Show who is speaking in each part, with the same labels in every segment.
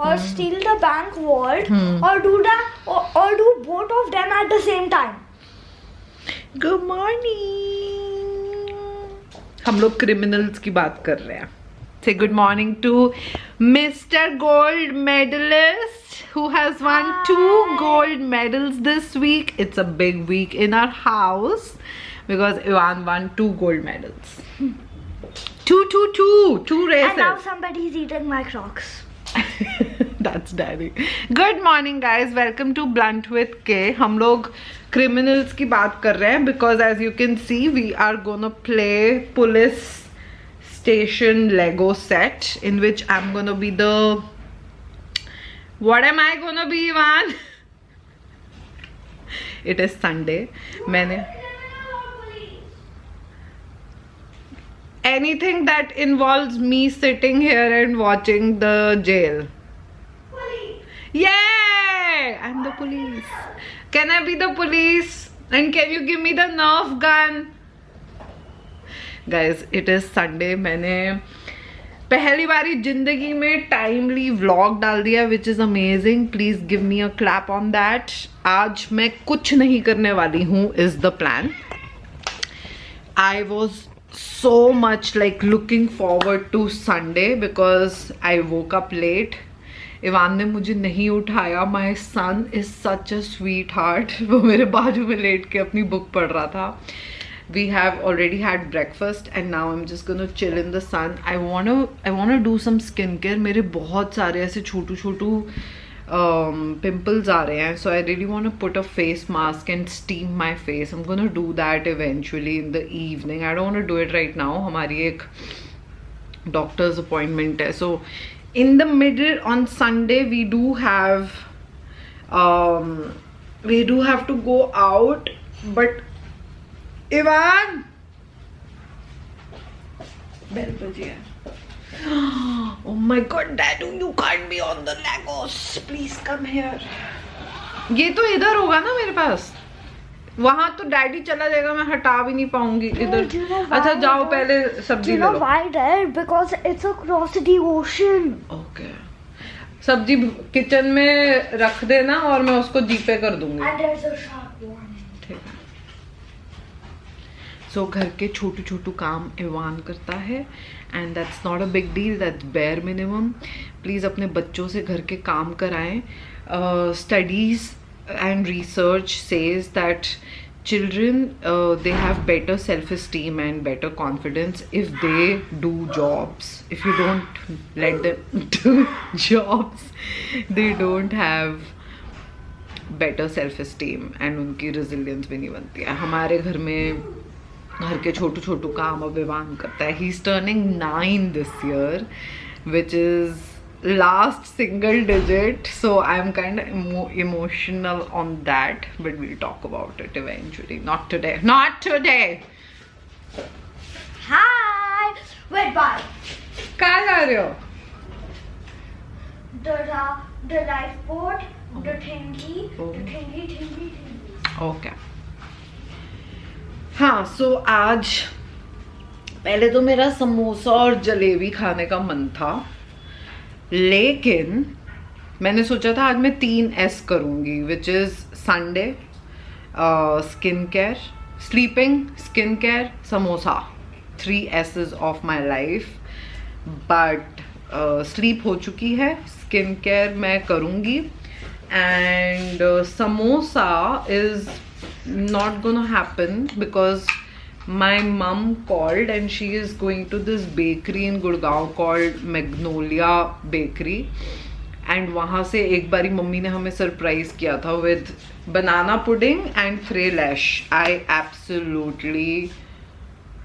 Speaker 1: or steal the bank vault or do both of them at the same time.
Speaker 2: Good morning. हम लोग criminals की बात कर रहे हैं. Say good morning to Mr. Gold Medalist who has won 2 gold medals this week. It's a big week in our house because Ivan won 2 gold medals. 2 races.
Speaker 1: And now somebody's eating my Crocs.
Speaker 2: That's daddy. Good morning guys, welcome to Blunt with K. हम लोग criminals की बात कर रहे हैं because as you can see we are gonna play police station Lego set in which I'm gonna be the, what am I gonna be, Ivan? It is Sunday. मैंने anything that involves me sitting here and watching the jail. Yeah, I'm the police. Can I be the police? And can you give me the Nerf gun? Guys, it is Sunday. मैंने पहली बारी जिंदगी में timely vlog डाल दिया which is amazing. Please give me a clap on that. आज मैं कुछ नहीं करने वाली हूँ is the plan. I was so much like looking forward to Sunday because I woke up late. Ivan ने मुझे नहीं उठाया. My son is such a sweetheart. वो मेरे बाजू में लेट के अपनी बुक पढ़ रहा था. We have already had breakfast and now I'm just gonna chill in the sun. I wanna do some skincare. मेरे बहुत सारे ऐसे छोटू pimples आ रहे हैं. So I really want to put a face mask and steam my face. I'm gonna do that eventually in the evening. I don't want to do it right now. हमारी एक doctor's appointment है. So in the middle on Sunday we do have to go out, but Ivan, bell baji hai. Oh my god, Dadu, you can't be on the Legos. Please come here. ये तो इधर होगा ना मेरे पास. वहाँ तो daddy चला जाएगा, मैं हटा भी नहीं पाऊंगी इधर. अच्छा जाओ पहले सब्जी ले लो.
Speaker 1: Why Dad? Because it's across the ocean.
Speaker 2: Okay. सब्जी किचन में रख देना और मैं उसको जीपे कर दूंगी.
Speaker 1: And there's a shark warning.
Speaker 2: सो घर के छोटू काम इवान करता है and that's not a big deal, that's bare minimum. Please अपने बच्चों से घर के काम कराएं. Studies and research says that children they have better self-esteem and better confidence if they do jobs. If you don't let them do jobs, they don't have better self-esteem and उनकी resilience भी नहीं बनती है. हमारे घर में घर के छोटू काम अब इवान करता है. He's turning 9 this year, which is last single digit, so I'm kind of emotional on that, but we'll talk about it eventually. Not today.
Speaker 1: Hi. Wait, bye.
Speaker 2: कहाँ जा रहे हो?
Speaker 1: The lifeboat, the thingy.
Speaker 2: Okay. हाँ, so आज पहले तो मेरा समोसा और जलेबी खाने का मन था, लेकिन मैंने सोचा था आज मैं 3S करूँगी, which is Sunday, skin care, sleeping, skin care, samosa. 3 S's of my life. But sleep हो चुकी है, स्किन केयर मैं करूँगी and samosa is not gonna happen because my mom called and she is going to this bakery in Gurgaon called Magnolia Bakery, and वहाँ से एक बारी mummy ने हमें सरप्राइज किया था with banana pudding and Frelash. I absolutely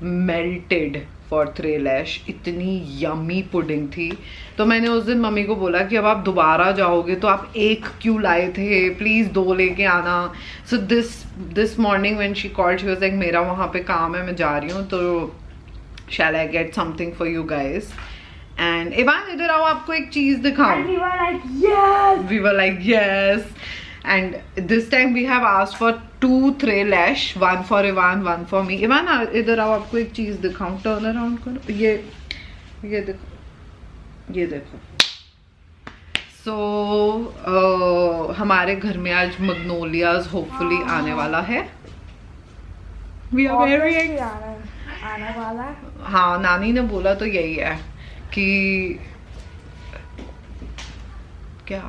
Speaker 2: melted for Frelash. इतनी yummy pudding थी. तो मैंने उस दिन मम्मी को बोला कि अब आप दोबारा जाओगे तो आप एक क्यों लाए थे, प्लीज़ 2 लेके आना. So this morning when she called she was like मेरा वहाँ पे काम है, मैं जा रही हूँ, तो shall I get something for you guys. And Ivan इधर आओ, आपको एक चीज़ दिखाऊं. We were like yes. And this time we have asked for 2 Frelash, 1 for Ivan, 1 for me. Ivan इधर आओ, आपको एक चीज दिखाऊं. टर्न अराउंड करो. ये देखो, ये देखो. सो हमारे घर में आज मैग्नोलियाज होपफुली आने वाला है. We are very
Speaker 1: Obviously आने वाला है.
Speaker 2: हाँ, नानी ने बोला तो यही है कि क्या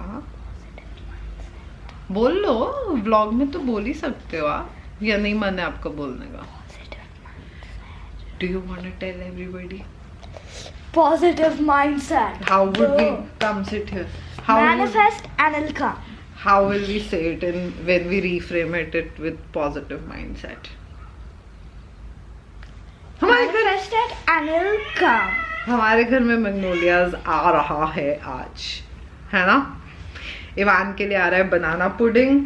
Speaker 2: बोल लो, व्लॉग में तो बोल ही सकते हो आप, या नहीं मन है आपका बोलने का? Do you want to tell everybody?
Speaker 1: Positive mindset.
Speaker 2: How would we come sit here?
Speaker 1: Manifest and it'll come.
Speaker 2: How will we say it in when we reframe it with positive mindset?
Speaker 1: Manifest it and it'll come.
Speaker 2: हमारे घर में मैग्नोलियाज आ रहा है आज, है ना? Ivan के लिए आ रहा है बनाना पुडिंग,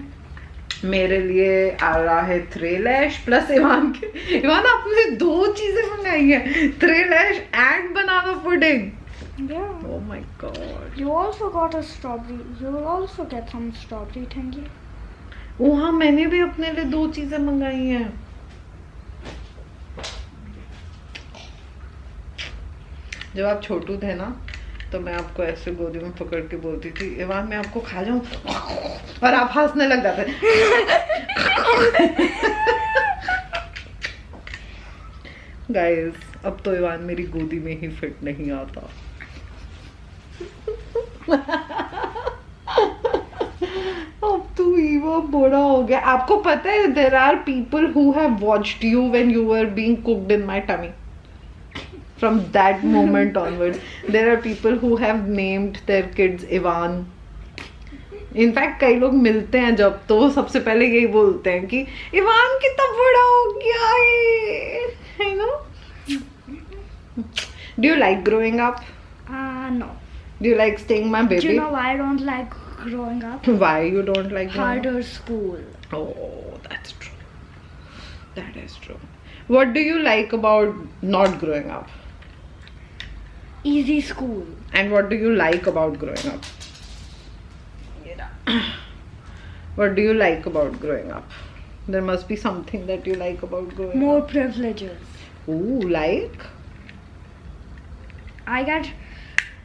Speaker 2: मेरे लिए आ रहा है थ्रेलैश, प्लस इवान आपने 2 चीजें मंगाई है, थ्रेलैश and banana pudding.
Speaker 1: Yeah.
Speaker 2: Oh my god.
Speaker 1: You also got a strawberry. You will also get some strawberry thingy.
Speaker 2: ओ हाँ, मैंने भी अपने लिए 2 चीजें मंगाई हैं. जब आप छोटू थे ना, तो मैं आपको ऐसे गोदी में पकड़ के बोलती थी, इवान मैं आपको खा जाऊं, और आप हंसने लग जाते. गाइस, अब तो इवान मेरी गोदी में ही फिट नहीं आता. अब तो ईवा बड़ा हो गया. आपको पता है, there are people who have watched you when you were being cooked in my tummy. From that moment onwards, there are people who have named their kids Ivan. In fact, कई लोग मिलते हैं जब, तो वो सबसे पहले यही बोलते हैं कि इवान कितना बड़ा हो गया है, you know? Do you like growing up?
Speaker 1: No.
Speaker 2: Do you like staying my baby?
Speaker 1: Do you know why I don't like growing up?
Speaker 2: Why you don't like growing up?
Speaker 1: Harder school.
Speaker 2: Oh, that's true. That is true. What do you like about not growing up?
Speaker 1: Easy school.
Speaker 2: And what do you like about growing up? What do you like about growing up? There must be something that you like about growing
Speaker 1: More
Speaker 2: up.
Speaker 1: privileges.
Speaker 2: Ooh, like?
Speaker 1: I get,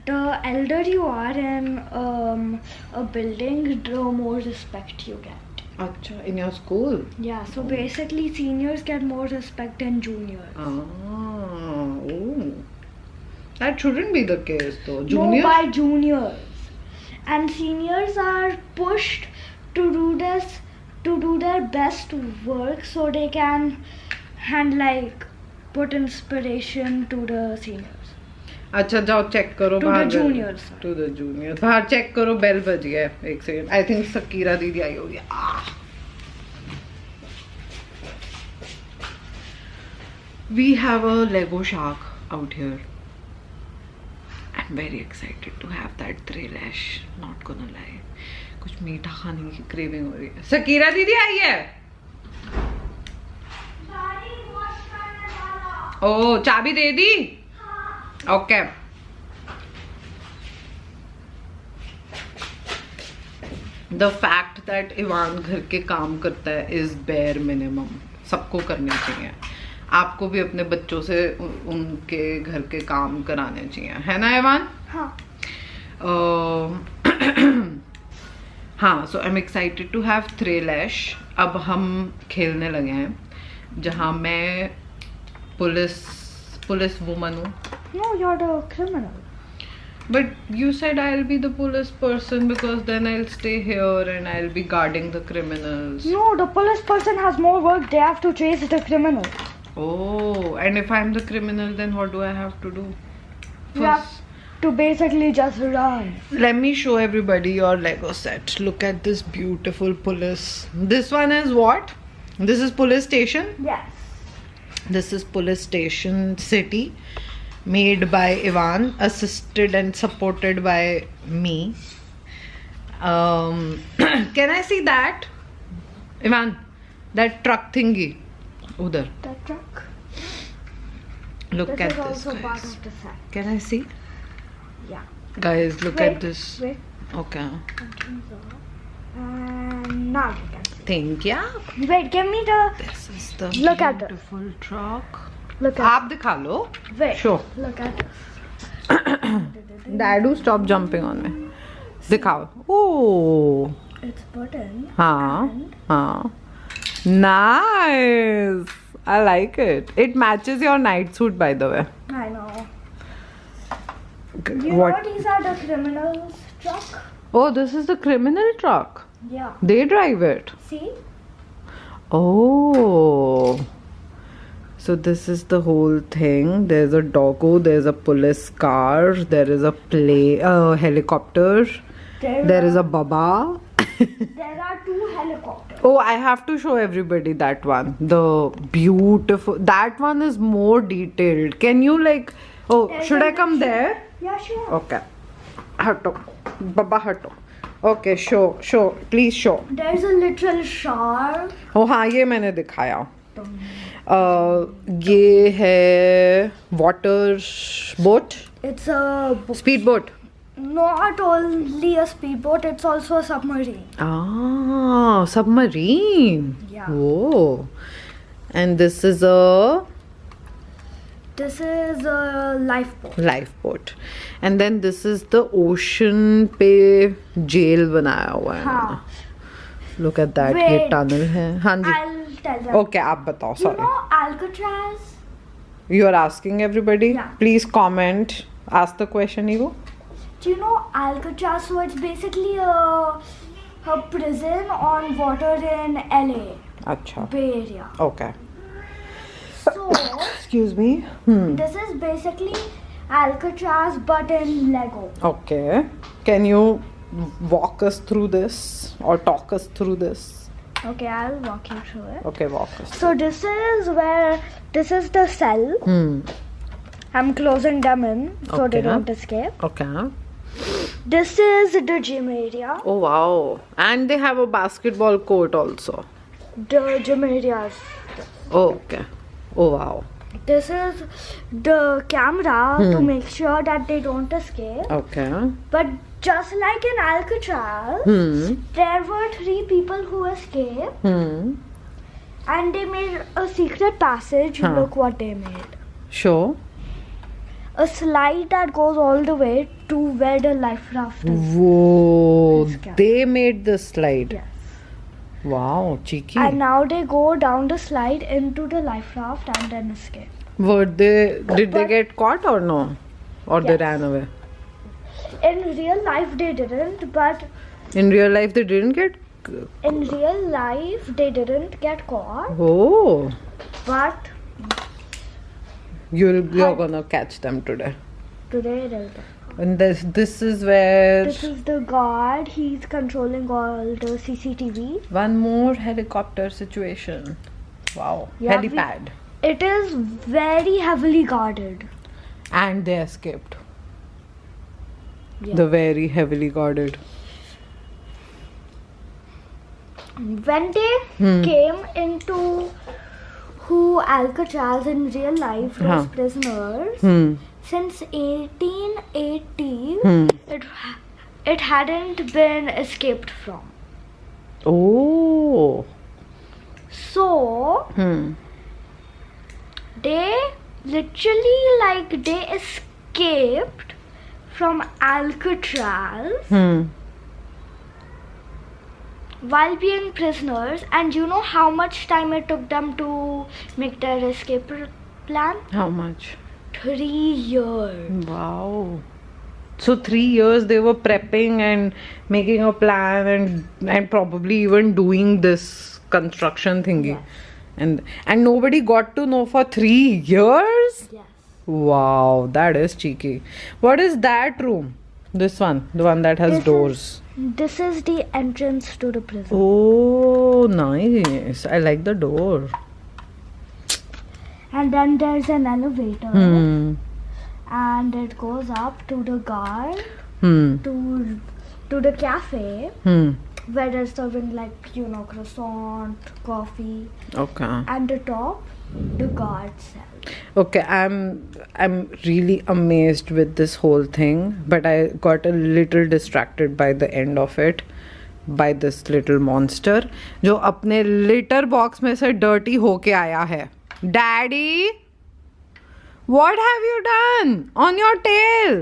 Speaker 1: the elder you are in a building, the more respect you get.
Speaker 2: Acha, in your school?
Speaker 1: Yeah, so basically seniors get more respect than juniors.
Speaker 2: Ah, ooh. That shouldn't be the case though.
Speaker 1: No,
Speaker 2: Juniors?
Speaker 1: by juniors. And seniors are pushed to do this, to do their best work so they can and like put inspiration to the seniors.
Speaker 2: अच्छा, जाओ check करो
Speaker 1: To
Speaker 2: बाहर.
Speaker 1: the juniors.
Speaker 2: To the juniors. बाहर check करो, bell बज गया है. एक सेकंड. I think सकीरा दीदी आई होगी. We have a Lego shark out here. I'm very excited to have that threelash. Not gonna lie. कुछ मीठा खाने की क्रेविंग हो रही है. सकीरा दीदी आई है. ओ, चाबी दे दी? Okay. The fact that Ivan घर के काम करता है is bare minimum. सबको करने चाहिए. आपको भी अपने बच्चों से उनके घर के काम कराने चाहिए, है ना इवान?
Speaker 1: हाँ.
Speaker 2: हाँ, so I'm excited to have थ्रेलैश. अब हम खेलने लगे हैं, जहाँ मैं पुलिस वुमन हूँ.
Speaker 1: No, you're the criminal.
Speaker 2: But you said I'll be the police person because then I'll stay here and I'll be guarding the criminals.
Speaker 1: No, the police person has more work. They have to chase the criminal.
Speaker 2: Oh, and if I'm the criminal, then what do I have to do?
Speaker 1: You have to basically just run.
Speaker 2: Let me show everybody your Lego set. Look at this beautiful police. This one is what? This is police station?
Speaker 1: Yes.
Speaker 2: This is police station city, made by Ivan, assisted and supported by me. Can I see that? Ivan, that truck thingy. Udhar.
Speaker 1: The truck.
Speaker 2: Look
Speaker 1: This
Speaker 2: at
Speaker 1: is
Speaker 2: this,
Speaker 1: also part
Speaker 2: guys.
Speaker 1: of the set.
Speaker 2: Can I see?
Speaker 1: Yeah.
Speaker 2: Guys, look
Speaker 1: Wait,
Speaker 2: at this.
Speaker 1: Wait.
Speaker 2: Okay.
Speaker 1: And now you can see.
Speaker 2: Think, yeah.
Speaker 1: Wait, give me the.
Speaker 2: This is the
Speaker 1: Look at this.
Speaker 2: beautiful truck.
Speaker 1: Look at.
Speaker 2: आप दिखा लो.
Speaker 1: Wait.
Speaker 2: Show.
Speaker 1: Look at this.
Speaker 2: Dadu, stop jumping on me. दिखाओ. Oh.
Speaker 1: It's button.
Speaker 2: हाँ.
Speaker 1: And
Speaker 2: हाँ. Nice. I like it. It matches your night suit, by the way.
Speaker 1: I know.
Speaker 2: What?
Speaker 1: These are the criminals' truck.
Speaker 2: Oh, this is the criminal truck.
Speaker 1: Yeah.
Speaker 2: They drive it.
Speaker 1: See?
Speaker 2: Oh. So this is the whole thing. There's a doggo, there's a police car, there is a helicopter, there is a baba.
Speaker 1: There are 2 helicopters.
Speaker 2: Oh, I have to show everybody that one. The beautiful. That one is more detailed. Can you like? Oh, should I come there?
Speaker 1: Yeah, sure.
Speaker 2: Okay. Hato. Baba hato. Okay, show. Please show.
Speaker 1: There's a literal shark.
Speaker 2: Oh हाँ ये मैंने दिखाया. ये है water boat.
Speaker 1: It's a
Speaker 2: Speedboat.
Speaker 1: not only a speedboat, it's also a submarine.
Speaker 2: Ah, submarine.
Speaker 1: Yeah.
Speaker 2: Oh. And this is a
Speaker 1: This is a lifeboat.
Speaker 2: lifeboat. And then this is the ocean पे jail बनाया हुआ है.
Speaker 1: हाँ.
Speaker 2: Look at that. ये
Speaker 1: Wait.
Speaker 2: tunnel है. हाँ जी.
Speaker 1: I'll tell them.
Speaker 2: Okay, आप बताओ.
Speaker 1: You
Speaker 2: Sorry.
Speaker 1: know Alcatraz?
Speaker 2: You are asking everybody.
Speaker 1: Yeah.
Speaker 2: Please comment. Ask the question, Evo.
Speaker 1: Do you know Alcatraz? So it's basically a prison on water in LA,
Speaker 2: अच्छा.
Speaker 1: Bay Area.
Speaker 2: Okay.
Speaker 1: So
Speaker 2: Excuse me.
Speaker 1: this is basically Alcatraz but in Lego.
Speaker 2: Okay. Can you walk us through this or talk us through this?
Speaker 1: Okay, I'll walk you through it.
Speaker 2: Okay, walk us.
Speaker 1: So this is the cell. I'm closing them in so they
Speaker 2: Okay.
Speaker 1: don't escape.
Speaker 2: Okay.
Speaker 1: This is the gym area.
Speaker 2: Oh wow. And they have a basketball court also.
Speaker 1: The gym areas.
Speaker 2: Oh, okay. Oh wow.
Speaker 1: This is the camera to make sure that they don't escape.
Speaker 2: Okay.
Speaker 1: But just like in Alcatraz, there were 3 people who escaped and they made a secret passage.
Speaker 2: Huh.
Speaker 1: Look what they made.
Speaker 2: Sure.
Speaker 1: A slide that goes all the way to where the life raft is.
Speaker 2: Whoa.
Speaker 1: It's camera.
Speaker 2: They made the slide.
Speaker 1: Yes.
Speaker 2: Wow, cheeky.
Speaker 1: And now they go down the slide into the life raft and then escape.
Speaker 2: Did they
Speaker 1: But-
Speaker 2: get caught or no? Or they
Speaker 1: Yes.
Speaker 2: ran away?
Speaker 1: In real life they didn't, but
Speaker 2: In real life they didn't get.
Speaker 1: in real life they didn't get caught.
Speaker 2: Oh.
Speaker 1: But
Speaker 2: You're gonna catch them today.
Speaker 1: today they'll get.
Speaker 2: And this is where
Speaker 1: This is the guard. He's controlling all the CCTV.
Speaker 2: one more helicopter situation. Wow.
Speaker 1: Yeah,
Speaker 2: Helipad.
Speaker 1: It is very heavily guarded.
Speaker 2: And they escaped.
Speaker 1: Yeah.
Speaker 2: The very heavily guarded.
Speaker 1: When they came into Alcatraz in real life, those
Speaker 2: Huh.
Speaker 1: prisoners, since 1880, it hadn't been escaped from.
Speaker 2: Oh.
Speaker 1: So they literally they escaped from Alcatraz while being prisoners, and you know how much time it took them to make their escape plan?
Speaker 2: How much?
Speaker 1: 3 years.
Speaker 2: Wow. So 3 years they were prepping and making a plan and probably even doing this construction thingy.
Speaker 1: Yes.
Speaker 2: And nobody got to know for 3 years?
Speaker 1: Yes.
Speaker 2: Wow, that is cheeky. What is that room? This one, the one that has
Speaker 1: This is-
Speaker 2: doors.
Speaker 1: This is the entrance to the prison.
Speaker 2: Oh, nice. I like the door.
Speaker 1: And then there's an elevator,
Speaker 2: Hmm.
Speaker 1: and it goes up to the guard,
Speaker 2: Hmm.
Speaker 1: to the cafe,
Speaker 2: Hmm.
Speaker 1: where they're serving croissant, coffee,
Speaker 2: Okay.
Speaker 1: and the top, the guard cell.
Speaker 2: Okay, I'm really amazed with this whole thing, but I got a little distracted by the end of it by this little monster जो अपने litter box में से dirty होके आया है. Daddy, what have you done on your tail?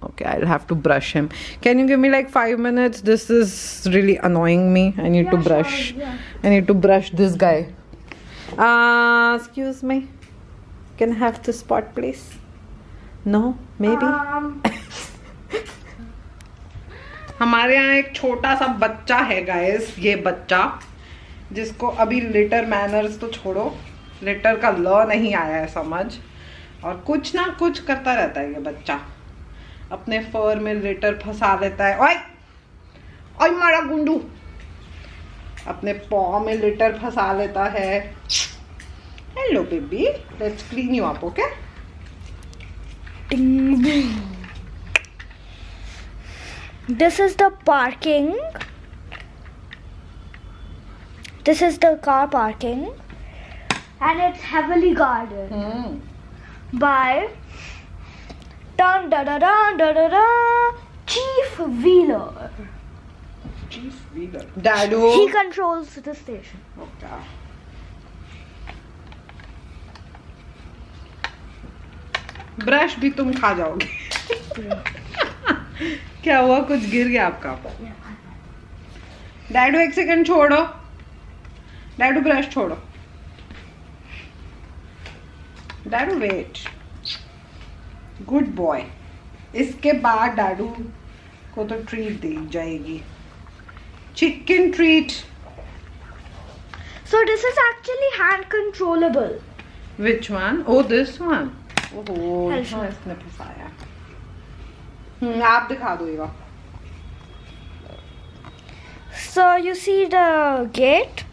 Speaker 2: Okay, I'll have to brush him. Can you give me like 5 minutes? This is really annoying me. I need to brush.
Speaker 1: Sure, yeah.
Speaker 2: I need to brush this guy. Excuse me. Can I have this spot, please? No, maybe. हमारे यहाँ एक छोटा सा बच्चा है guys, ये बच्चा जिसको अभी लिटर मैनर्स तो छोड़ो, लिटर का ल नहीं आया है समझ, और कुछ ना कुछ करता रहता है ये बच्चा। अपने फर में लिटर फंसा लेता है, ओए ओए मारा गुंडू, अपने पॉ में लिटर फंसा लेता है। Hello baby, let's clean you up, okay?
Speaker 1: This is the parking. This is the car parking, and it's heavily guarded by dun da da da da da da Chief Wheeler.
Speaker 2: Chief Wheeler. Dadu.
Speaker 1: He controls the station.
Speaker 2: Okay. Brush भी तुम खा जाओगे। क्या हुआ, कुछ गिर गया आपका? डैडू एक सेकंड छोड़ो, डैडू ब्रश छोड़ो, डैडू वेट, गुड बॉय। इसके बाद डैडू को तो ट्रीट दी जाएगी, chicken treat.
Speaker 1: So this is actually hand controllable.
Speaker 2: Which one? Oh, this one. ओहो,
Speaker 1: I'll
Speaker 2: इसमें
Speaker 1: show.
Speaker 2: इसने फंसाया। आप दिखा दो ये।
Speaker 1: So you see the gate?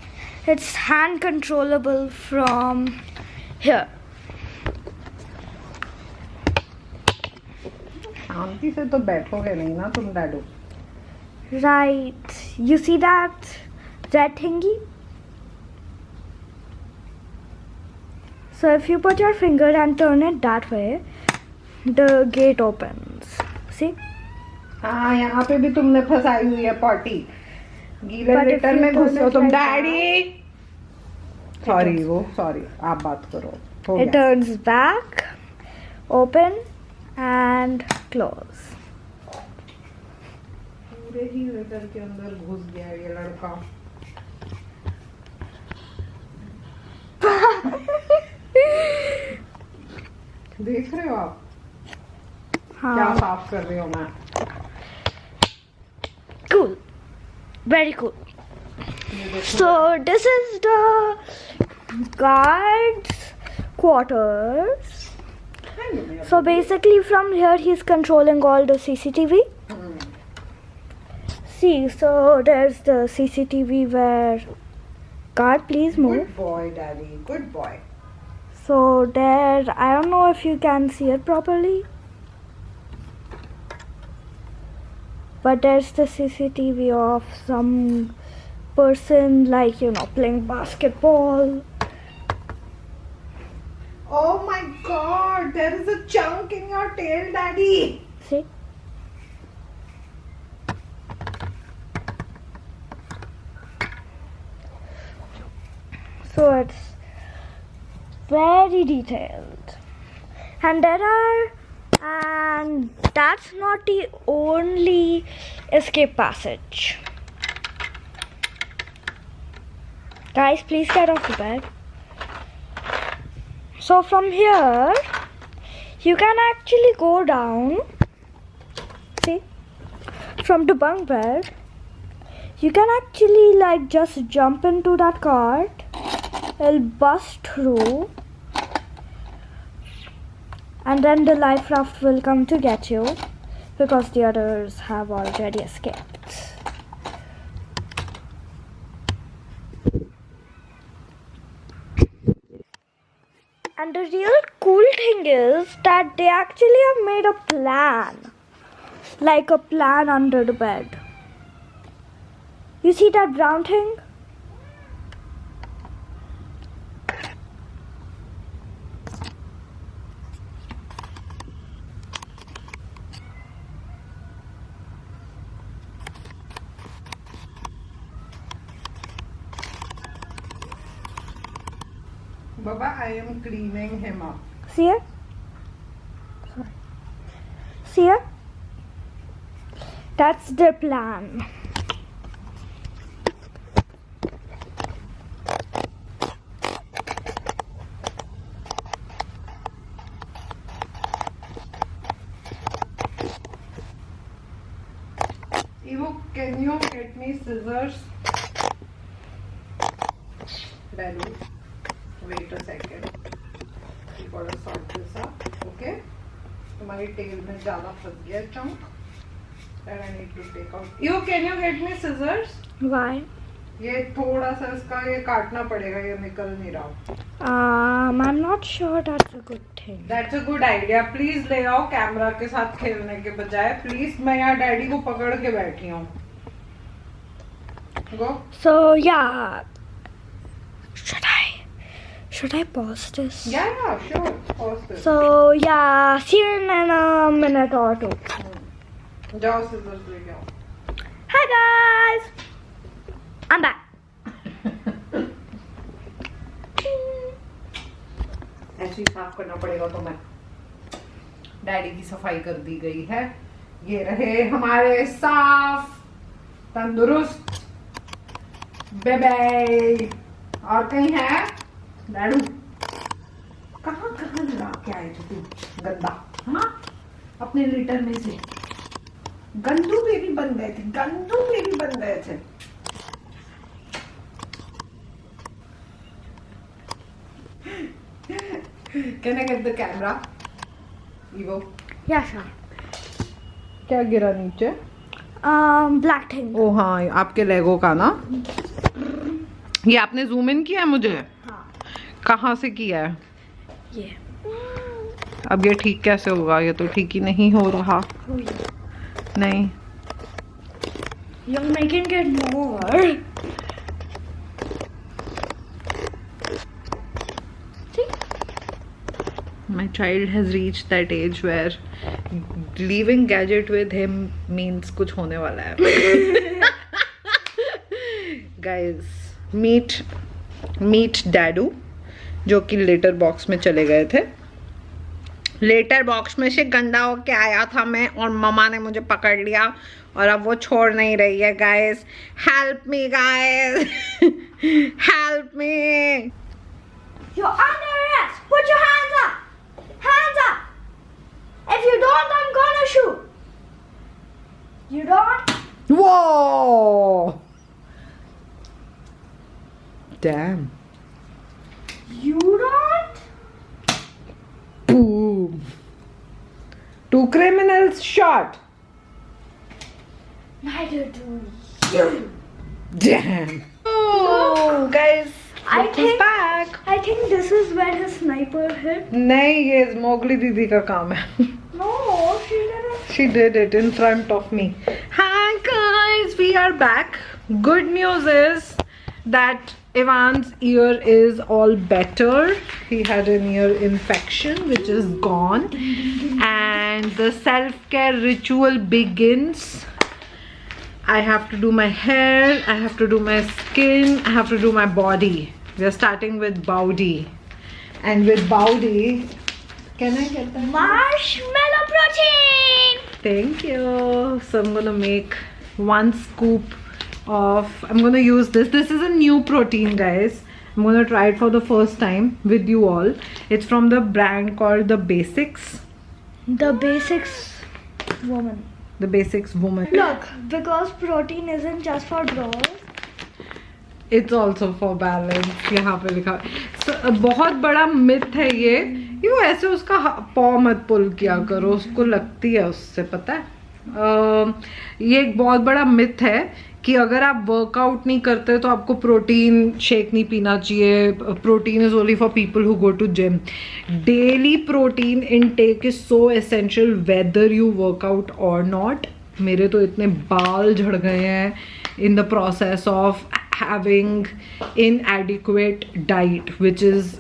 Speaker 1: It's hand controllable from here.
Speaker 2: शांति से तो बैठोगे नहीं ना तुम डैडू।
Speaker 1: Right. You see that red thingy? So if you put your finger and turn it that way, the gate opens. See?
Speaker 2: हाँ, यहाँ पे भी तुमने फंसाई हुई है पॉटी, गीले
Speaker 1: But if
Speaker 2: लिटर
Speaker 1: you
Speaker 2: में
Speaker 1: turn
Speaker 2: घुसे हो
Speaker 1: it
Speaker 2: तुम
Speaker 1: like
Speaker 2: डैडी। सॉरी, आप बात करो। हो
Speaker 1: It
Speaker 2: गया।
Speaker 1: turns back, open, and close.
Speaker 2: पूरे ही लिटर के अंदर घुस गया ये लड़का। देख रहे हो आप क्या
Speaker 1: हाँ.
Speaker 2: साफ कर रही हूँ मैं?
Speaker 1: Cool. Very cool.
Speaker 2: ये देखो।
Speaker 1: So this is the guard's quarters. So basically from here he's controlling all the CCTV. See, so there's the CCTV where guard, please move.
Speaker 2: Good boy, daddy. Good boy.
Speaker 1: So there, I don't know if you can see it properly, but there's the CCTV of some person, like, you know, playing basketball.
Speaker 2: Oh my God! There is a chunk in your tail, daddy.
Speaker 1: See? So it's very detailed, and that's not the only escape passage. Guys, please get off the bed. So from here you can actually go down. See, from the bunk bed you can actually, like, just jump into that cart. It'll bust through, and then the life raft will come to get you because the others have already escaped. And the real cool thing is that they actually have made a plan, like a plan under the bed. You see that brown thing?
Speaker 2: Baba, I am cleaning him up.
Speaker 1: See it? Sorry. See it? That's the plan.
Speaker 2: Evo, can you get me scissors? Daddy, wait a second. We gotta sort this up, okay? तुम्हारी tell में ज़्यादा फंस गया chunk. That I need to take out. Evo, can you get me scissors?
Speaker 1: Why?
Speaker 2: ये थोड़ा सा इसका ये काटना पड़ेगा, ये निकल नहीं रहा.
Speaker 1: I'm not sure that's a good thing.
Speaker 2: That's a good idea. Please ले आओ कैमरा के साथ खेलने के बजाय. Please, मैं यहाँ डैडी को पकड़ के बैठी हूँ. Go.
Speaker 1: So yeah, should I pause this?
Speaker 2: Yeah, sure. Pause this.
Speaker 1: So yeah, see you in a minute or two.
Speaker 2: जाओ scissors लेके आओ.
Speaker 1: Hi guys, I'm back.
Speaker 2: ऐसे ही साफ करना पड़ेगा तो मैं. डैडी की सफाई कर दी गई है. ये रहे हमारे साफ तंदुरुस्त बेबे. और कहीं है डैडू? कहाँ लगा के आए थे तू गंदा? हाँ, अपने लीटर में से गंदू बेबी बन गए थे. Can I get the camera? Evo.
Speaker 1: Yeah, sure.
Speaker 2: क्या गिरा नीचे?
Speaker 1: Black thing.
Speaker 2: ओ हाँ, आपके लेगो का ना. ये आपने जूम इन किया है मुझे?
Speaker 1: हाँ.
Speaker 2: कहाँ से किया है?
Speaker 1: ये.
Speaker 2: अब ये ठीक कैसे होगा? ये तो ठीक ही नहीं हो रहा. नहीं.
Speaker 1: You're making it more. See?
Speaker 2: My child has reached that age where leaving gadget with him means कुछ होने वाला है. Guys, meet Dadu, जो कि लेटर बॉक्स में चले गए थे. लेटर बॉक्स में से गंदा होके आया था मैं, और मम्मा ने मुझे पकड़ लिया और अब वो छोड़ नहीं रही है. Guys, help me guys, help me.
Speaker 1: You're under arrest. Put your hands up. Hands up. If you don't, I'm gonna shoot. You don't?
Speaker 2: Whoa! Damn.
Speaker 1: You don't?
Speaker 2: Boom. 2 criminals shot.
Speaker 1: Neither do you.
Speaker 2: Damn. Oh, guys. Look who's back.
Speaker 1: I think this is where his sniper hit.
Speaker 2: नहीं, ये Mowgli दीदी का काम है.
Speaker 1: No, she didn't.
Speaker 2: She did it in front of me. Hi guys, we are back. Good news is that Ivan's ear is all better. He had an ear infection which is gone, and the self-care ritual begins. I have to do my hair, I have to do my skin, I have to do my body. We are starting with Bowdy, and with Bowdy, can I get that?
Speaker 1: Marshmallow protein.
Speaker 2: Thank you. So I'm gonna make 1 scoop of, I'm gonna use this. This is a new protein, guys. I'm gonna try it for the first time with you all. It's from the brand called The Basics.
Speaker 1: The Basics woman.
Speaker 2: The Basics woman.
Speaker 1: Look, because protein isn't just for bros.
Speaker 2: It's also for balance. यहाँ पे लिखा. So, बहुत बड़ा myth है ये. वो ऐसे उसका paw मत pull किया करो, उसको लगती है उससे, पता है. ये एक बहुत बड़ा myth है कि अगर आप वर्कआउट नहीं करते तो आपको प्रोटीन शेक नहीं पीना चाहिए. Protein is only for people who go to gym. Daily protein intake is so essential whether you workout or not. मेरे तो इतने बाल झड़ गए हैं in the process of having inadequate diet which is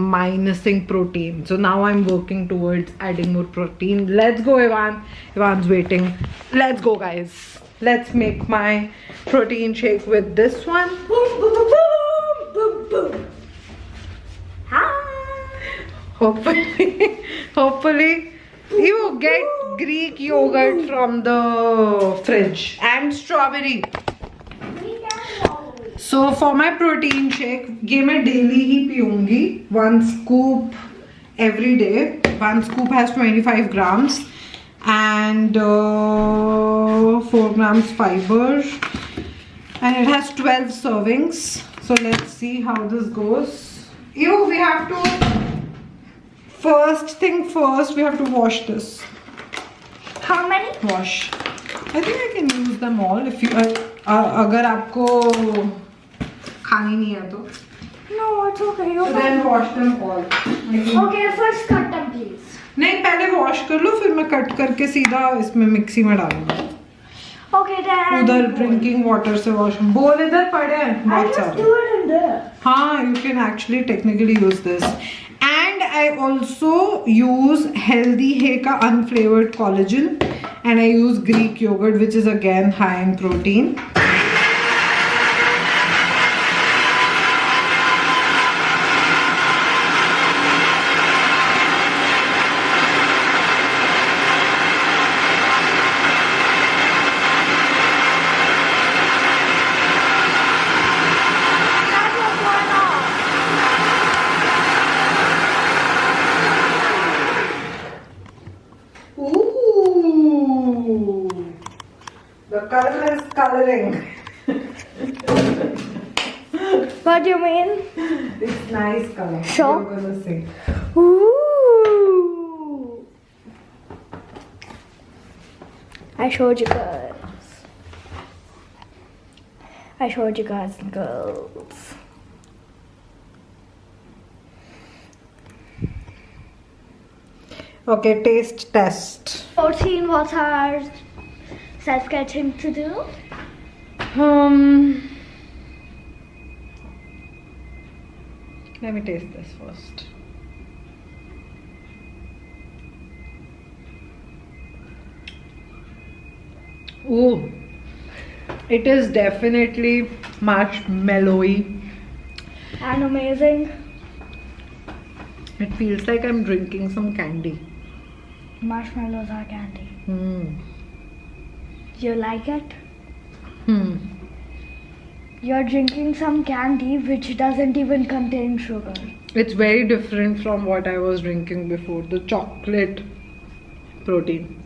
Speaker 2: minusing protein. So now I'm working towards adding more protein. Let's go, Ivan. Ivan's waiting. Let's go, guys. Let's make my protein shake with this one.
Speaker 1: Boom, boom, boom, boom, boom. Hi.
Speaker 2: Hopefully you Greek yogurt from the fridge and strawberry. So for my protein shake, ये मैं daily he पीऊँगी. 1 scoop every day. 1 scoop has 25 grams and 4 grams fiber, and it has 12 servings. So let's see how this goes. Ew, we have to. First thing first, we have to wash this.
Speaker 1: How many?
Speaker 2: Wash. I think I can use them all if you. अगर आपको खानी नहीं है तो.
Speaker 1: No, it's okay.
Speaker 2: So then wash them all.
Speaker 1: Okay, first cut them, please.
Speaker 2: नहीं, पहले wash कर लो, फिर मैं कट करके सीधा इसमें मिक्सी में डालूंगी.
Speaker 1: Okay, then.
Speaker 2: उधर ड्रिंकिंग वाटर से वॉश. बोल इधर पड़े हैं
Speaker 1: I
Speaker 2: बहुत
Speaker 1: just
Speaker 2: सारे.
Speaker 1: do it in there.
Speaker 2: हाँ, you can actually technically use this. And I also use Healthy Hay का unflavored collagen, and I use Greek yogurt, which is again high in protein.
Speaker 1: That's what's going on.
Speaker 2: Ooh, the color is coloring.
Speaker 1: What do you mean?
Speaker 2: It's nice color.
Speaker 1: Sure.
Speaker 2: You're gonna see.
Speaker 1: Ooh. I showed you guys. I showed you guys and girls.
Speaker 2: Okay, taste test.
Speaker 1: 14, what's our self-care thing to do?
Speaker 2: Let me taste this first. Ooh, it is definitely marshmallowy.
Speaker 1: And amazing.
Speaker 2: It feels like I'm drinking some candy.
Speaker 1: Marshmallows are candy.
Speaker 2: Hmm.
Speaker 1: You like it?
Speaker 2: Hmm.
Speaker 1: You're drinking some candy which doesn't even contain sugar.
Speaker 2: It's very different from what I was drinking before. The chocolate protein.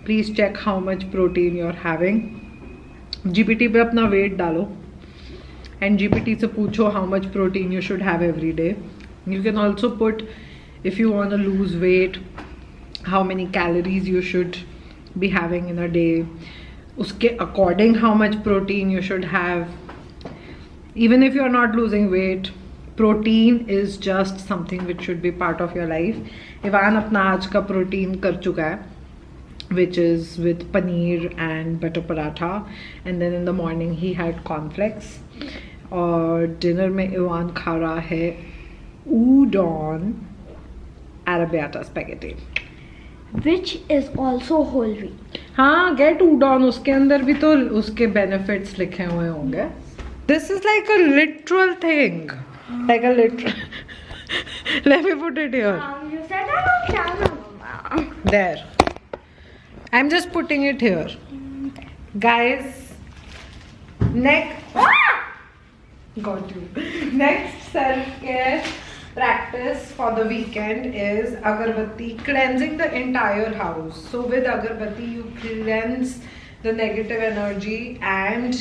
Speaker 2: Please check how much protein you're having. GPT पे अपना weight डालो and GPT से पूछो how much protein you should have every day. You can also put, if you want to lose weight, how many calories you should be having in a day. उसके according how much protein you should have. Even if you're not losing weight, protein is just something which should be part of your life. Ivan अपना आज का protein कर चुका है, which is with paneer and butter paratha, and then in the morning he had cornflakes. और dinner में Ivan खा रहा है udon arrabbiata spaghetti,
Speaker 1: Which is also whole wheat.
Speaker 2: हाँ, get udon. उसके अंदर भी तो उसके benefits लिखे हुए होंगे. This is like a literal thing, like a literal. Let me put it here.
Speaker 1: You said that on camera, Mama.
Speaker 2: There. I'm just putting it here. Guys, got you. Next self-care practice for the weekend is agarbatti, cleansing the entire house. So with agarbatti you cleanse the negative energy and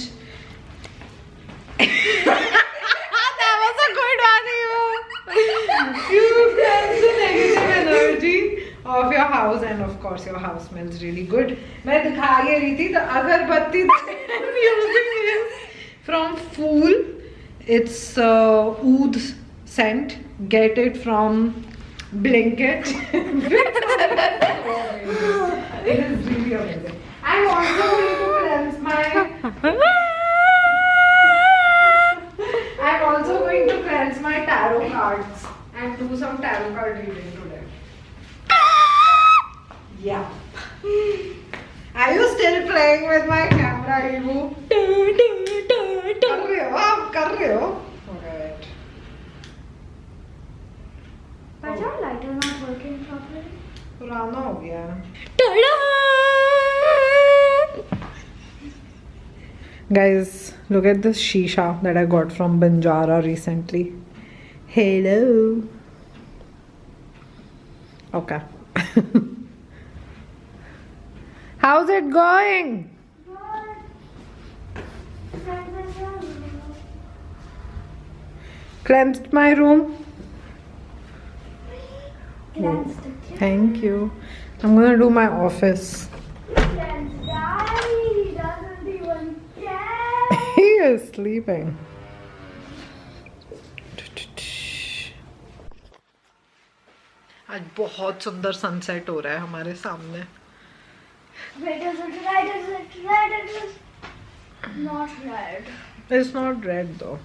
Speaker 2: that was a good one, you cleanse the negative energy of your house, and of course your house smells really good. मैं दिखा ये रही थी, the agarbatti that I'm using is from Fool. It's oud scent. Get it from Blinkit. It is really amazing. I'm also going to cleanse I'm also going to cleanse my tarot cards and do some tarot card reading today. Yeah. Are you still playing with my camera, Ibu? कर रहे हो आप, कर रहे हो. Alright.
Speaker 1: Why is our lighter not working properly?
Speaker 2: पुराना हो गया है. Guys, look at this shisha that I got from Banjara recently. Hello. Okay. How's it going? Cleansed my room. Thank you. I'm gonna do my office. He is sleeping. आज बहुत सुंदर sunset हो रहा है हमारे सामने.
Speaker 1: Wait, is it red? Is it red? It is not red.
Speaker 2: It's not red though.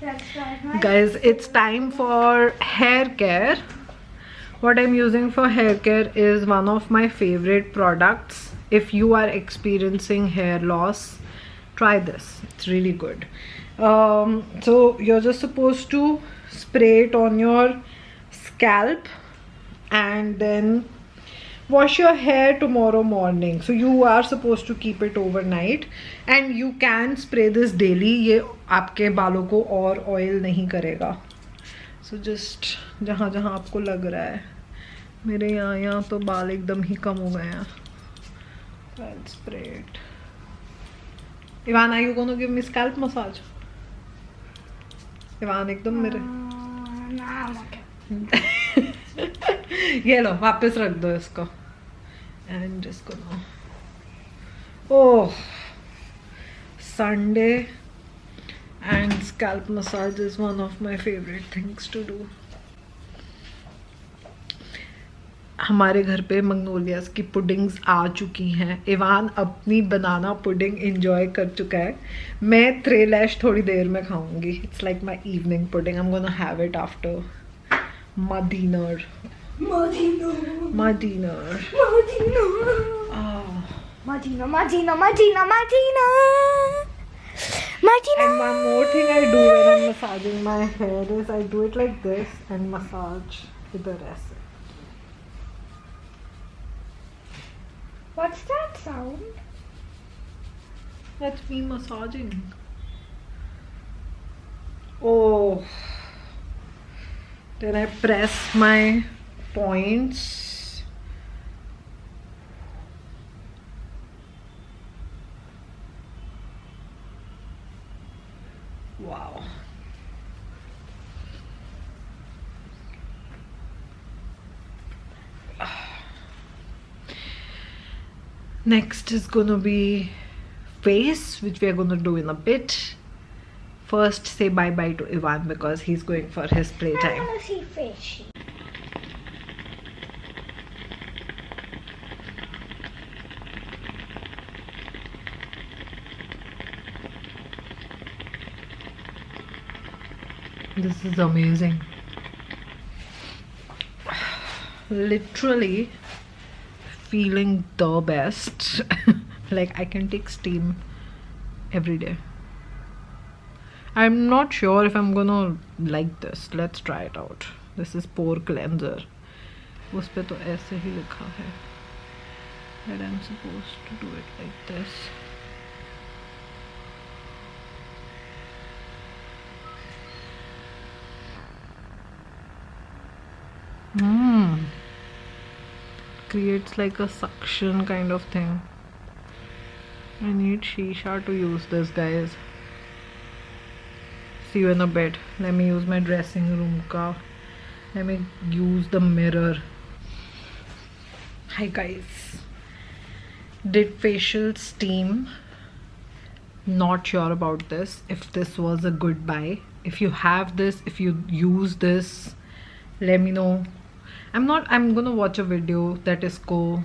Speaker 1: That's right.
Speaker 2: Guys, it's time for hair care. What I'm using for hair care is one of my favorite products. If you are experiencing hair loss, try this. It's really good. So you're just supposed to spray it on your scalp and then wash your hair tomorrow morning. So you are supposed to keep it overnight and you can spray this daily. ये आपके बालों को और oil नहीं करेगा. So just जहाँ जहाँ आपको लग रहा है, मेरे यहाँ तो बाल एकदम ही कम हो गए हैं. I'll spray it. Ivan, are you gonna give me scalp massage? Ivan एकदम मेरे ये लो वापस रख दो इसको. And just gonna, oh, Sunday and scalp massage is one of my favorite things to do. हमारे घर पे मैग्नोलियास की पुडिंग्स आ चुकी हैं. इवान अपनी बनाना पुडिंग एंजॉय कर चुका है. मैं थ्रेलैश थोड़ी देर में खाऊंगी. It's like my evening pudding. I am gonna have it after my dinner. My dinner. Oh.
Speaker 1: Martina.
Speaker 2: And one more thing I do when I'm massaging my hair is I do it like this and massage idhar aise.
Speaker 1: What's that sound?
Speaker 2: That's me massaging. Oh. Then I press my points. Wow. Next is gonna be face, which we are gonna do in a bit. First, say bye-bye to Ivan because he's going for his playtime.
Speaker 1: I want to see fish.
Speaker 2: This is amazing. Literally feeling the best. Like I can take steam every day. I'm not sure if I'm gonna like this. Let's try it out. This is pore cleanser. उस पे तो ऐसे ही लिखा है that I'm supposed to do it like this. Creates like a suction kind of thing. I need shisha to use this, guys. See you in a bit. Let me use my dressing room ka. Let me use the mirror. Hi guys. Did facial steam. Not sure about this. If this was a good buy. If you have this, if you use this, let me know. I'm gonna watch a video that इसको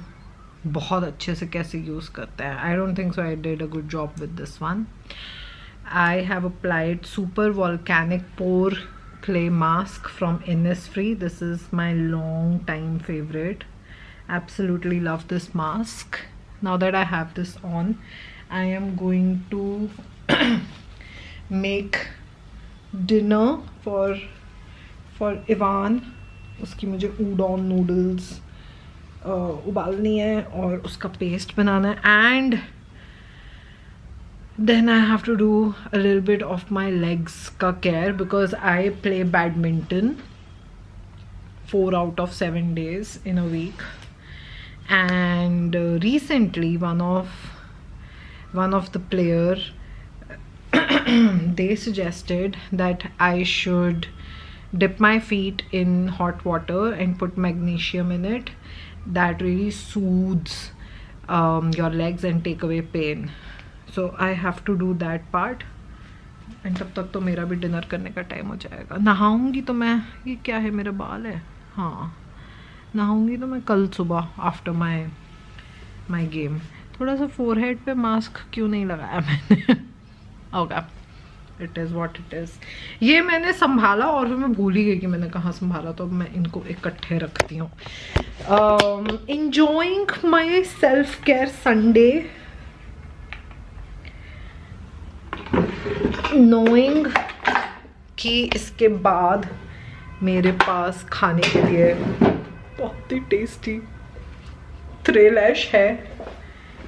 Speaker 2: बहुत अच्छे से कैसे use करते हैं. I don't think so I did a good job with this one. I have applied Super Volcanic Pore Clay Mask from Innisfree. This is my long time favorite. Absolutely love this mask. Now that I have this on, I am going to make dinner for Ivan. उसकी मुझे udon noodles उबालनी है और उसका paste बनाना है. And then I have to do a little bit of my legs ka care because I play badminton 4 out of 7 days in a week. And recently one of the player they suggested that I should dip my feet in hot water and put magnesium in it. That really soothes your legs and take away pain. So I have to do that part. And तब तक तो मेरा भी dinner करने का time हो जाएगा. नहाऊंगी तो मैं, ये क्या है, मेरा बाल है, हाँ, नहाऊंगी तो मैं कल सुबह आफ्टर माई गेम. थोड़ा सा फोरहेड पे मास्क क्यों नहीं लगाया मैंने. Okay, it is what it is. ये मैंने संभाला और फिर मैं भूल ही गई कि मैंने कहाँ संभाला, तो अब मैं इनको इकट्ठे रखती हूँ. enjoying my self care Sunday, knowing कि इसके बाद मेरे पास खाने के लिए बहुत ही टेस्टी थ्रेलैश है.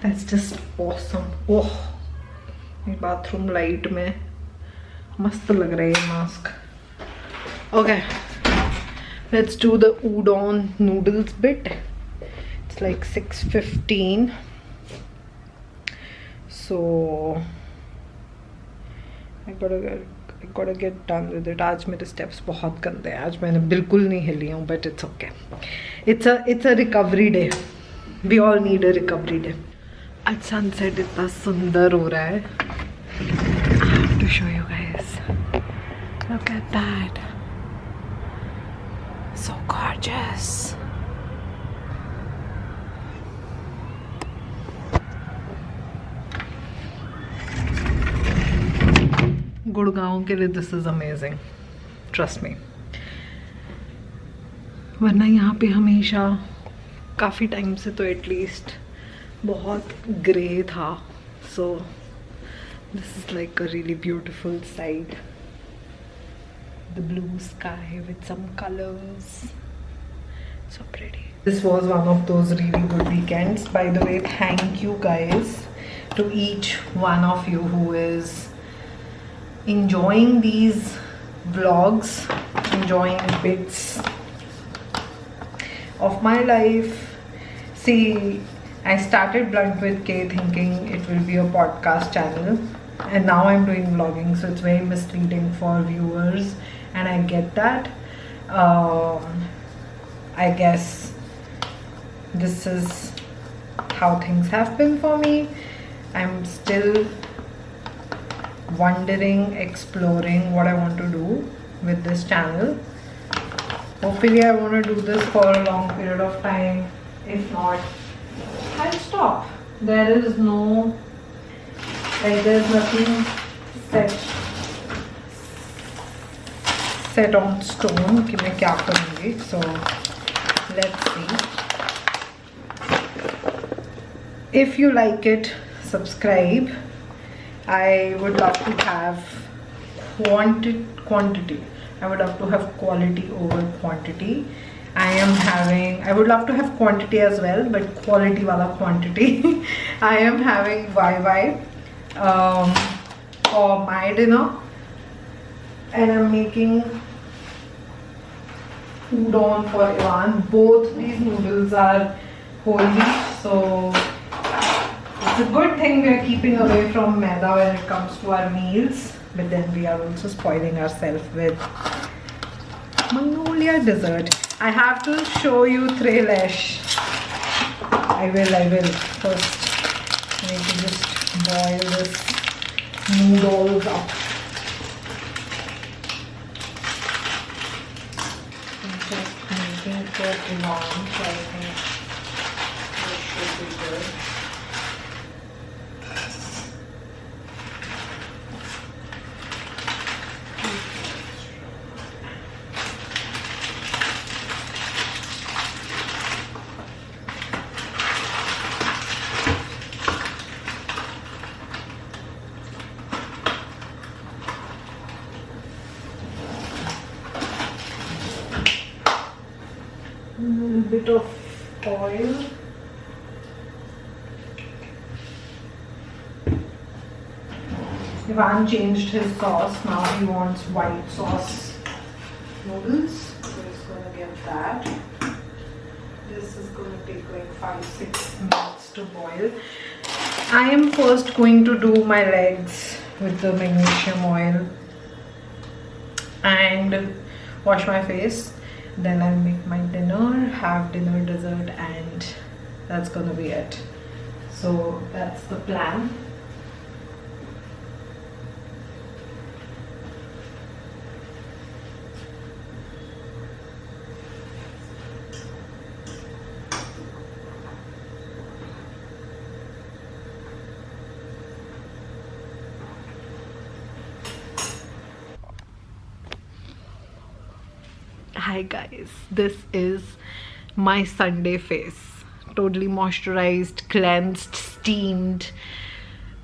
Speaker 2: That's just awesome. ओह, ये बाथरूम लाइट में मस्त लग रहा है ये mask. Okay, let's do the udon noodles bit. It's like 6:15, so I gotta get done with it. आज मेरे steps बहुत गंदे हैं. आज मैंने बिल्कुल नहीं हिली हूँ, but it's okay. It's a recovery day. We all need a recovery day. आज sunset इतना सुंदर हो रहा है. I have to show you guys. Look at that. So gorgeous. Gurgaon के लिए this is amazing, trust me. वरना यहाँ पे हमेशा काफ़ी टाइम से तो एटलीस्ट बहुत ग्रे था. So this is like a really beautiful side. The blue sky with some colors, so pretty. This was one of those really good weekends. By the way, thank you guys to each one of you who is enjoying these vlogs, enjoying bits of my life. See, I started Blunt with K thinking it will be a podcast channel, and now I'm doing vlogging, so it's very misleading for viewers. And I get that. I guess this is how things have been for me. I'm still wondering, exploring what I want to do with this channel. Hopefully I want to do this for a long period of time. If not, I'll stop. There is no, like, there's nothing set on stone कि मैं क्या करूँगी. So let's see. If you like it, subscribe. I would love to have quantity. I would love to have quality over quantity. I would love to have quantity as well, but quality wala quantity. I am having YY for my dinner. And I'm making udon for Ivan. Both these noodles are holy, so it's a good thing we are keeping away from maida when it comes to our meals. But then we are also spoiling ourselves with Magnolia dessert. I have to show you Threelesh. I will. First, I need to just boil this noodles up. For Ivan, so I think that should be good. A little bit of oil. Ivan changed his sauce. Now he wants white sauce noodles. So he's gonna get that. This is gonna take like 5-6 minutes to boil. I am first going to do my legs with the magnesium oil and wash my face. Then I'll make my dinner, have dinner, dessert, and that's gonna be it. So that's the plan. Hi guys, this is my Sunday face. Totally moisturized, cleansed, steamed.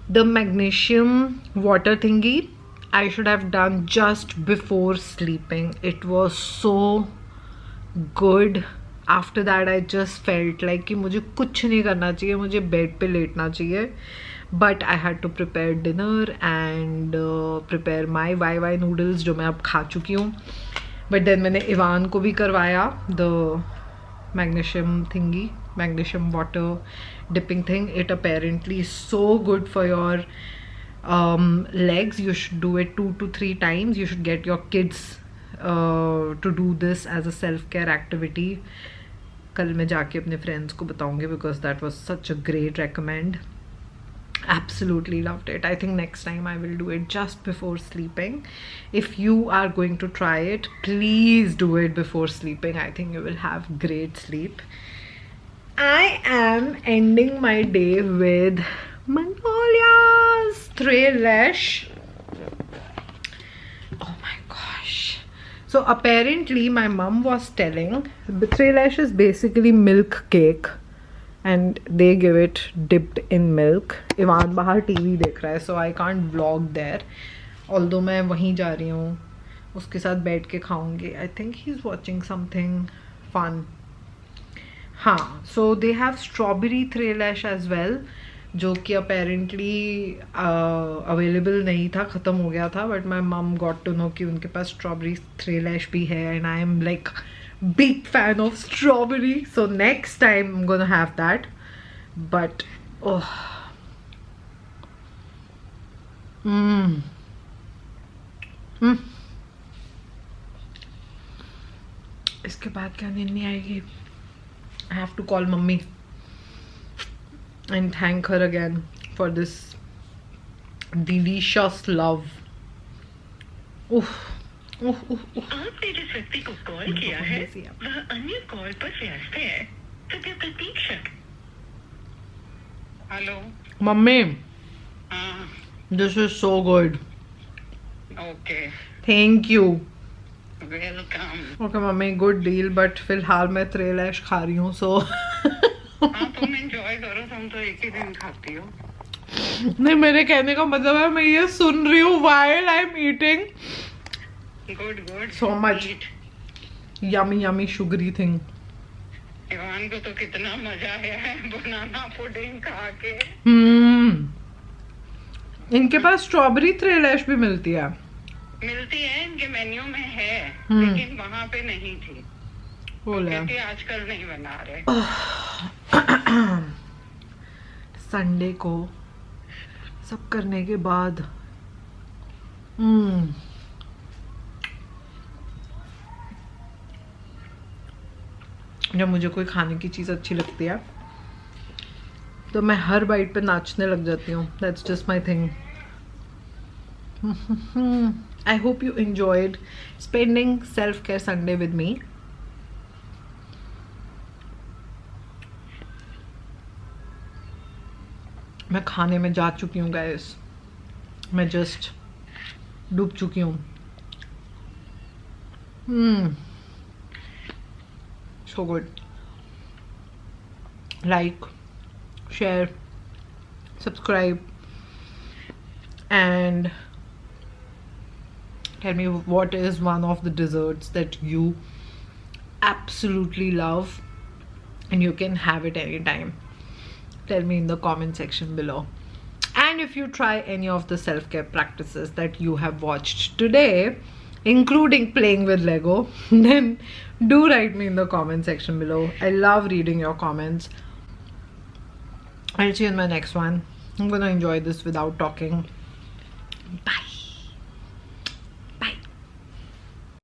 Speaker 2: The magnesium water thingy I should have done just before sleeping. It was so good. After that I just felt like कि मुझे कुछ नहीं करना चाहिए, मुझे bed पे लेटना चाहिए. But I had to prepare dinner and prepare my YY noodles जो मैं अब खा चुकी हूँ. But then मैंने इवान को भी करवाया the magnesium thingy, magnesium water dipping thing. It apparently is so good for your legs. You should do it 2 to 3 times. You should get your kids to do this as a self-care activity. कल मैं जाके अपने friends को बताऊंगी because that was such a great recommend. Absolutely loved it. I think next time I will do it just before sleeping. If you are going to try it, please do it before sleeping. I think you will have great sleep. I am ending my day with Magnolia's Stray Lash. Oh my gosh. So apparently my mom was telling Stray Lash is basically milk cake. And they give it dipped in milk. Ivan बाहर TV देख रहा है, so I can't vlog there. Although मैं वहीं जा रही हूँ, उसके साथ बैठ के खाऊंगी. I think he's watching something fun. हाँ, so they have strawberry Stray Lash as well, जो कि apparently available नहीं था, ख़त्म हो गया था. But my mom got to know कि उनके पास strawberry Stray Lash भी है, and I am like big fan of strawberry, so next time I'm gonna have that. But इसके बाद क्या नींद नहीं आएगी. I have to call mummy and thank her again for this delicious love.
Speaker 3: आपने जिस व्यक्ति को कॉल किया है वह अन्य कॉल पर व्यस्त है. कृपया प्रतीक्षा. हेलो
Speaker 2: मम्मी,
Speaker 3: हाँ.
Speaker 2: this is so good.
Speaker 3: Okay,
Speaker 2: Thank you.
Speaker 3: Welcome.
Speaker 2: Okay mummy, good deal. But फिलहाल मैं Stray Lash खा रही हूँ, so
Speaker 3: हाँ, तुम एंजॉय करो. तुम तो एक ही दिन खाती हो.
Speaker 2: नहीं, मेरे कहने का मतलब है मैं ये सुन रही हूँ while I'm eating.
Speaker 3: Good good.
Speaker 2: So much yummy sugary thing.
Speaker 3: Ivan को तो कितना मजा आया है बनाना पुडिंग खा के.
Speaker 2: इनके पास स्ट्रॉबेरी Stray Lash भी मिलती है.
Speaker 3: मिलती है, इनके मेन्यू में है, लेकिन वहाँ पे नहीं थी क्योंकि आजकल नहीं बना रहे.
Speaker 2: संडे को सब करने के बाद जब मुझे कोई खाने की चीज़ अच्छी लगती है तो मैं हर बाइट पे नाचने लग जाती हूँ. That's just my thing. I hope you enjoyed spending self-care Sunday with me. मैं खाने में जा चुकी हूँ guys. मैं just डूब चुकी हूँ. So good. Like, share, subscribe, and tell me what is one of the desserts that you absolutely love, and you can have it anytime. Tell me in the comment section below. And if you try any of the self-care practices that you have watched today, including playing with Lego, then do write me in the comment section below. I love reading your comments. I'll see you in my next one. I'm gonna enjoy this without talking. Bye.